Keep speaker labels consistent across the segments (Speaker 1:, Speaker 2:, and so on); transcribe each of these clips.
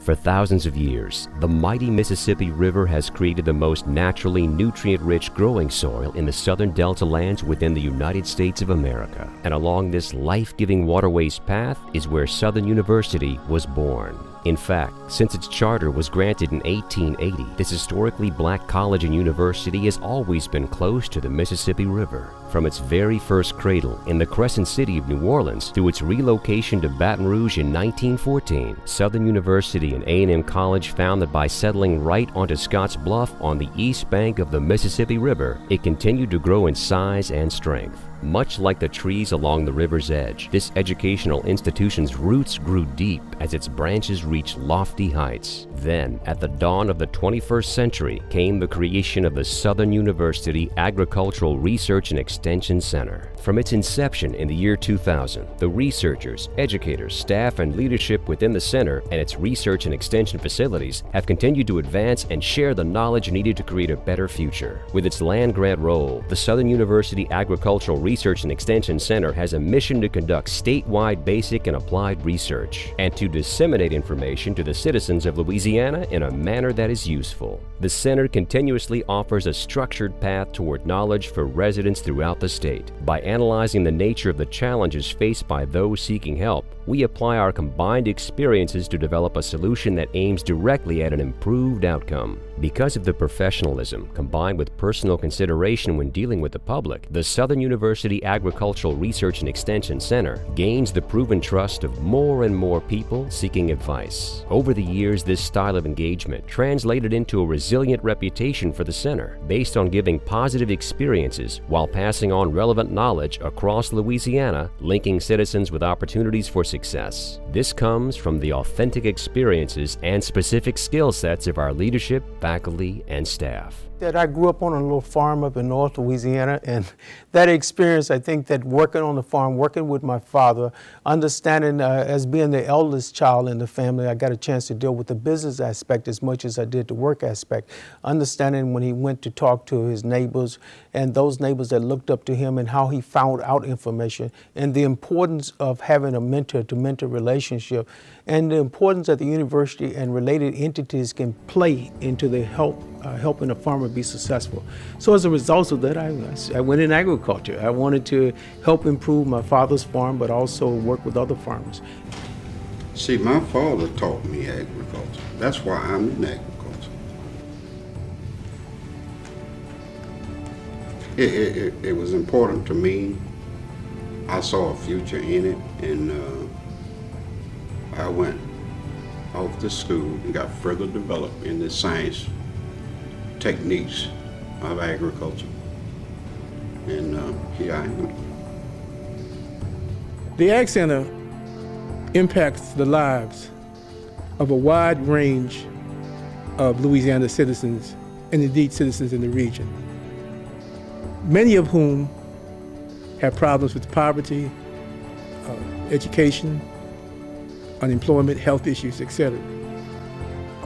Speaker 1: For thousands of years, the mighty Mississippi River has created the most naturally nutrient-rich growing soil in the southern delta lands within the United States of America. And along this life-giving waterway's path is where Southern University was born. In fact, since its charter was granted in 1880, this historically black college and university has always been close to the Mississippi River. From its very first cradle in the Crescent City of New Orleans through its relocation to Baton Rouge in 1914, Southern University and A&M College found that by settling right onto Scotts Bluff on the east bank of the Mississippi River, it continued to grow in size and strength. Much like the trees along the river's edge, this educational institution's roots grew deep as its branches reached lofty heights. Then, at the dawn of the 21st century, came the creation of the Southern University Agricultural Research and Extension Center. From its inception in the year 2000, the researchers, educators, staff, and leadership within the center and its research and extension facilities have continued to advance and share the knowledge needed to create a better future. With its land-grant role, the Southern University Agricultural Research and Extension Center has a mission to conduct statewide basic and applied research and to disseminate information to the citizens of Louisiana in a manner that is useful. The center continuously offers a structured path toward knowledge for residents throughout the state. By analyzing the nature of the challenges faced by those seeking help, we apply our combined experiences to develop a solution that aims directly at an improved outcome. Because of the professionalism combined with personal consideration when dealing with the public, the Southern University Agricultural Research and Extension Center gains the proven trust of more and more people seeking advice. Over the years, this style of engagement translated into a resilient reputation for the center, based on giving positive experiences while passing on relevant knowledge across Louisiana, linking citizens with opportunities for success. This comes from the authentic experiences and specific skill sets of our leadership, faculty, and staff.
Speaker 2: I grew up on a little farm up in North Louisiana, and that experience, I think that working on the farm, working with my father, understanding as being the eldest child in the family, I got a chance to deal with the business aspect as much as I did the work aspect. Understanding when he went to talk to his neighbors and those neighbors that looked up to him and how he found out information, and the importance of having a mentor-to-mentor relationship, and the importance that the university and related entities can play into the helping a farmer be successful. So as a result of that, I went in agriculture. I wanted to help improve my father's farm, but also work with other farmers.
Speaker 3: See, my father taught me agriculture. That's why I'm in agriculture. It was important to me. I saw a future in it, and I went off to school and got further developed in the science techniques of agriculture. And here I am.
Speaker 4: The Ag Center impacts the lives of a wide range of Louisiana citizens, and indeed citizens in the region, many of whom have problems with poverty, education, unemployment, health issues, etc.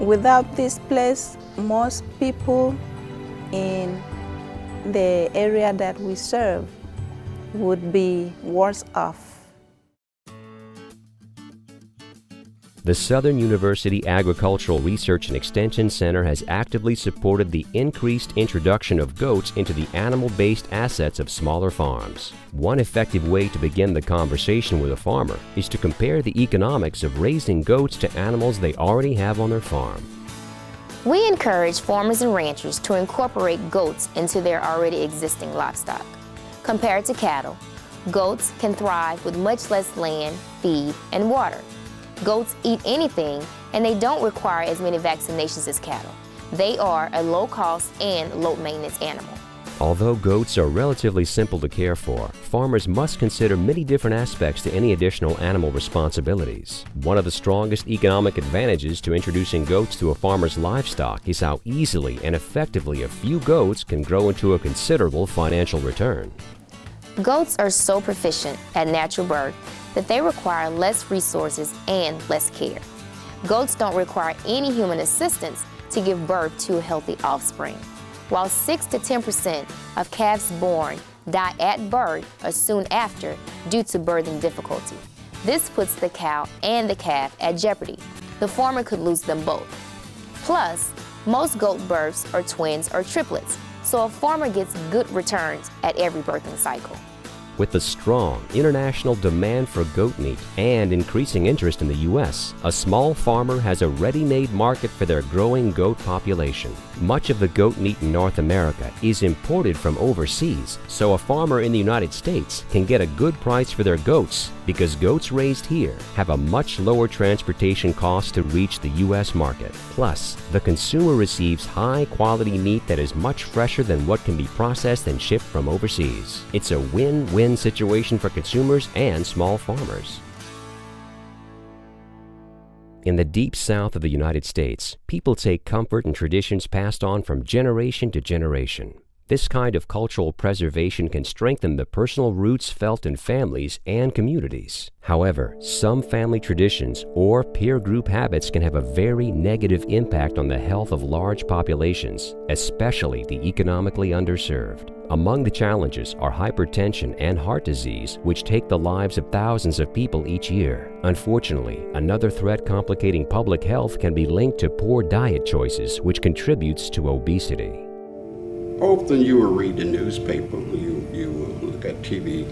Speaker 5: Without this place, most people in the area that we serve would be worse off.
Speaker 1: The Southern University Agricultural Research and Extension Center has actively supported the increased introduction of goats into the animal-based assets of smaller farms. One effective way to begin the conversation with a farmer is to compare the economics of raising goats to animals they already have on their farm.
Speaker 6: We encourage farmers and ranchers to incorporate goats into their already existing livestock. Compared to cattle, goats can thrive with much less land, feed, and water. Goats eat anything, and they don't require as many vaccinations as cattle. They are a low-cost and low-maintenance animal.
Speaker 1: Although goats are relatively simple to care for, farmers must consider many different aspects to any additional animal responsibilities. One of the strongest economic advantages to introducing goats to a farmer's livestock is how easily and effectively a few goats can grow into a considerable financial return.
Speaker 6: Goats are so proficient at natural birth that they require less resources and less care. Goats don't require any human assistance to give birth to a healthy offspring. While 6 to 10% of calves born die at birth or soon after due to birthing difficulty. This puts the cow and the calf at jeopardy. the farmer could lose them both. Plus, most goat births are twins or triplets, so a farmer gets good returns at every birthing cycle.
Speaker 1: With the strong international demand for goat meat and increasing interest in the U.S., a small farmer has a ready-made market for their growing goat population. Much of the goat meat in North America is imported from overseas, so a farmer in the United States can get a good price for their goats because goats raised here have a much lower transportation cost to reach the U.S. market. Plus, the consumer receives high-quality meat that is much fresher than what can be processed and shipped from overseas. It's a win-win situation for consumers and small farmers. In the deep south of the United States, people take comfort in traditions passed on from generation to generation. This kind of cultural preservation can strengthen the personal roots felt in families and communities. However, some family traditions or peer group habits can have a very negative impact on the health of large populations, especially the economically underserved. Among the challenges are hypertension and heart disease, which take the lives of thousands of people each year. Unfortunately, another threat complicating public health can be linked to poor diet choices, which contributes to obesity.
Speaker 3: Often you will read the newspaper, you will look at TV,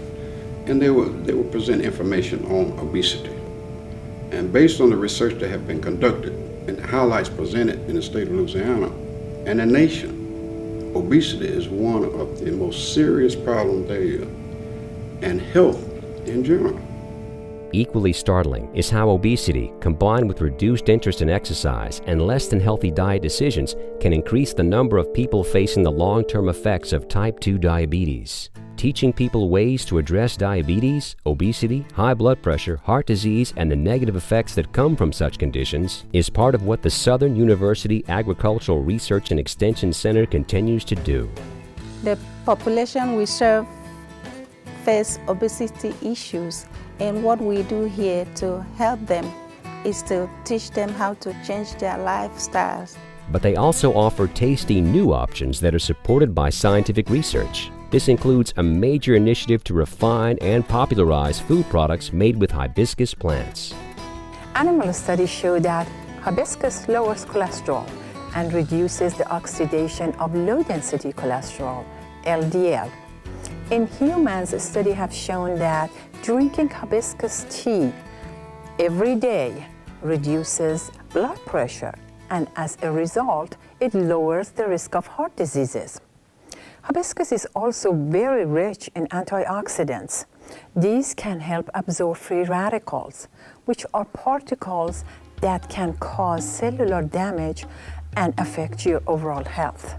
Speaker 3: and they will present information on obesity. And based on the research that have been conducted and the highlights presented in the state of Louisiana and the nation, obesity is one of the most serious problems there is, and health in general.
Speaker 1: Equally startling is how obesity, combined with reduced interest in exercise and less than healthy diet decisions, can increase the number of people facing the long-term effects of type 2 diabetes. Teaching people ways to address diabetes, obesity, high blood pressure, heart disease, and the negative effects that come from such conditions is part of what the Southern University Agricultural Research and Extension Center continues to do.
Speaker 5: The population we serve face obesity issues, and what we do here to help them is to teach them how to change their lifestyles.
Speaker 1: But they also offer tasty new options that are supported by scientific research. This includes a major initiative to refine and popularize food products made with hibiscus plants.
Speaker 7: Animal studies show that hibiscus lowers cholesterol and reduces the oxidation of low-density cholesterol, LDL. In humans, studies have shown that drinking hibiscus tea every day reduces blood pressure, and as a result, it lowers the risk of heart diseases. Hibiscus is also very rich in antioxidants. These can help absorb free radicals, which are particles that can cause cellular damage and affect your overall health.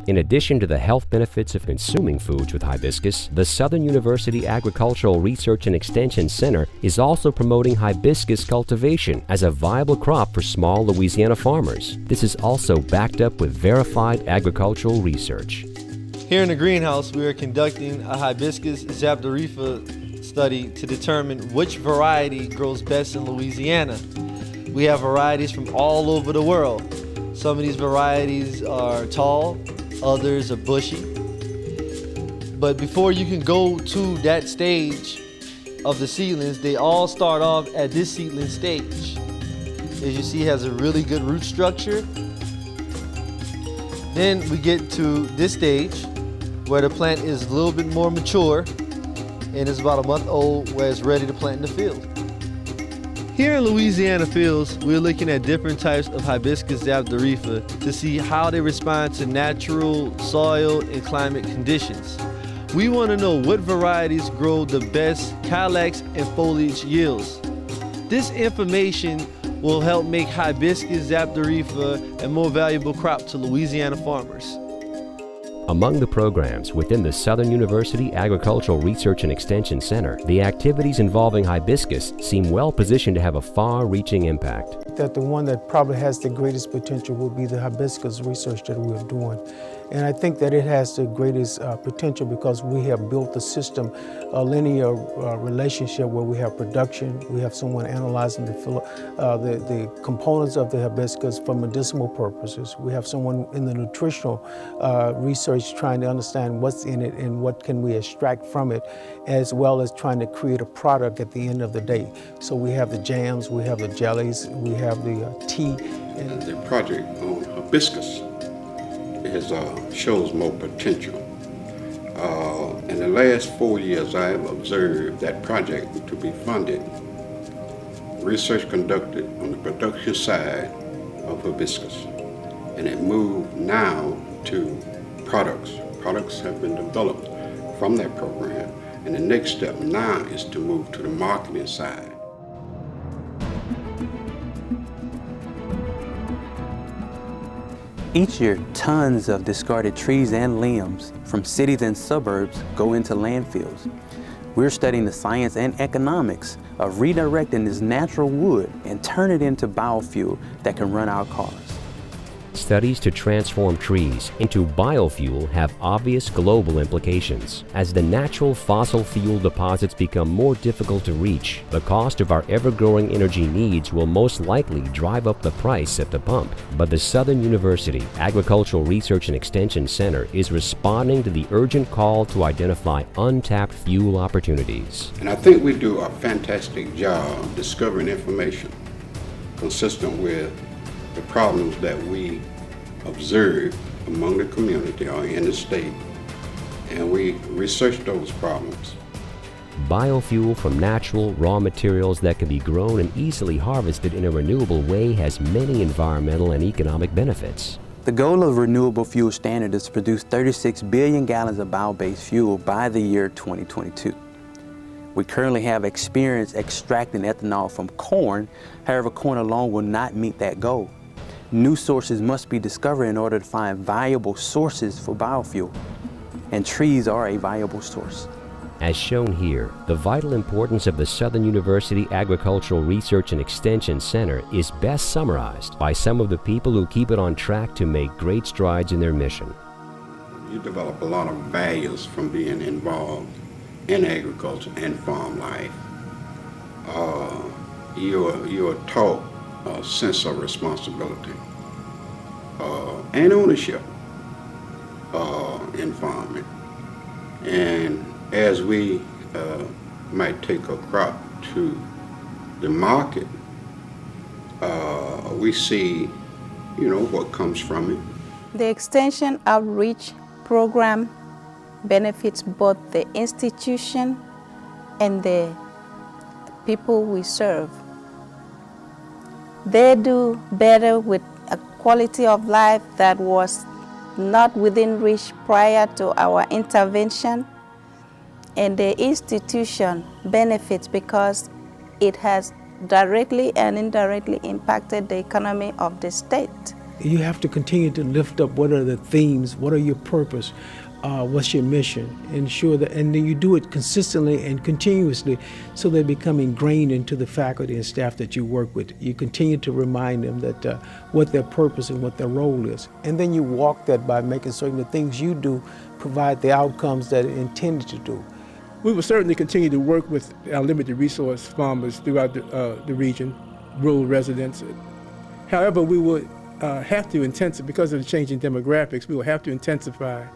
Speaker 1: In addition to the health benefits of consuming foods with hibiscus, the Southern University Agricultural Research and Extension Center is also promoting hibiscus cultivation as a viable crop for small Louisiana farmers. This is also backed up with verified agricultural research.
Speaker 8: Here in the greenhouse, we are conducting a hibiscus zaptorifa study to determine which variety grows best in Louisiana. We have varieties from all over the world. Some of these varieties are tall, others are bushy. But before you can go to that stage of the seedlings, they all start off at this seedling stage. As you see, it has a really good root structure. Then we get to this stage where the plant is a little bit more mature and it's about a month old, where it's ready to plant in the field. Here in Louisiana fields, we're looking at different types of hibiscus zaptorifa to see how they respond to natural soil and climate conditions. We want to know what varieties grow the best calyx and foliage yields. This information will help make hibiscus zaptorifa a more valuable crop to Louisiana farmers.
Speaker 1: Among the programs within the Southern University Agricultural Research and Extension Center, the activities involving hibiscus seem well positioned to have a far-reaching impact.
Speaker 2: That the one that probably has the greatest potential will be the hibiscus research that we're doing. And I think that it has the greatest potential because we have built the system, a linear relationship where we have production, we have someone analyzing the components of the hibiscus for medicinal purposes. We have someone in the nutritional research research trying to understand what's in it and what can we extract from it, as well as trying to create a product at the end of the day. So we have the jams, we have the jellies, we have the tea.
Speaker 3: And the project on hibiscus shows more potential. In the last 4 years, I have observed that project to be funded. Research conducted on the production side of hibiscus, and it moved now to products. Products have been developed from that program, and the next step now is to move to the marketing side.
Speaker 9: Each year, tons of discarded trees and limbs from cities and suburbs go into landfills. We're studying the science and economics of redirecting this natural wood and turn it into biofuel that can run our cars.
Speaker 1: Studies to transform trees into biofuel have obvious global implications. As the natural fossil fuel deposits become more difficult to reach, the cost of our ever-growing energy needs will most likely drive up the price at the pump. But the Southern University Agricultural Research and Extension Center is responding to the urgent call to identify untapped fuel opportunities.
Speaker 3: And I think we do a fantastic job discovering information consistent with the problems that we observe among the community or in the state, and we research those problems.
Speaker 1: Biofuel from natural raw materials that can be grown and easily harvested in a renewable way has many environmental and economic benefits.
Speaker 9: The goal of Renewable Fuel Standard is to produce 36 billion gallons of bio-based fuel by the year 2022. We currently have experience extracting ethanol from corn. However, corn alone will not meet that goal. New sources must be discovered in order to find viable sources for biofuel, and trees are a viable source.
Speaker 1: As shown here, the vital importance of the Southern University Agricultural Research and Extension Center is best summarized by some of the people who keep it on track to make great strides in their mission.
Speaker 3: You develop a lot of values from being involved in agriculture and farm life. You're taught a sense of responsibility and ownership in farming. And as we might take a crop to the market, we see, what comes from it.
Speaker 5: The Extension Outreach Program benefits both the institution and the people we serve. They do better with a quality of life that was not within reach prior to our intervention, and the institution benefits because it has directly and indirectly impacted the economy of the state.
Speaker 2: You have to continue to lift up what are the themes, what are your purpose, what's your mission, ensure that, and then you do it consistently and continuously so they become ingrained into the faculty and staff that you work with. You continue to remind them that what their purpose and what their role is. And then you walk that by making certain the things you do provide the outcomes that are intended to do.
Speaker 4: We will certainly continue to work with our limited resource farmers throughout the region, rural residents. However, we would have to intensify, because of the changing demographics, we will have to intensify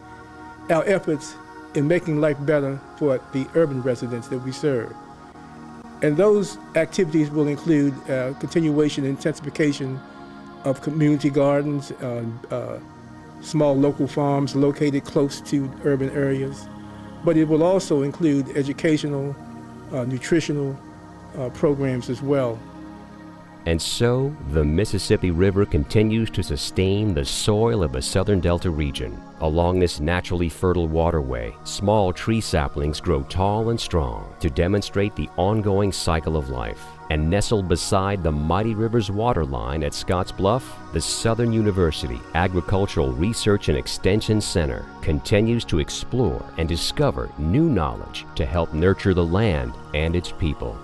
Speaker 4: our efforts in making life better for the urban residents that we serve. And those activities will include continuation and intensification of community gardens, small local farms located close to urban areas. But it will also include educational, nutritional programs as well.
Speaker 1: And so, the Mississippi River continues to sustain the soil of the Southern Delta region. Along this naturally fertile waterway, small tree saplings grow tall and strong to demonstrate the ongoing cycle of life. And nestled beside the mighty river's waterline at Scotts Bluff, the Southern University Agricultural Research and Extension Center continues to explore and discover new knowledge to help nurture the land and its people.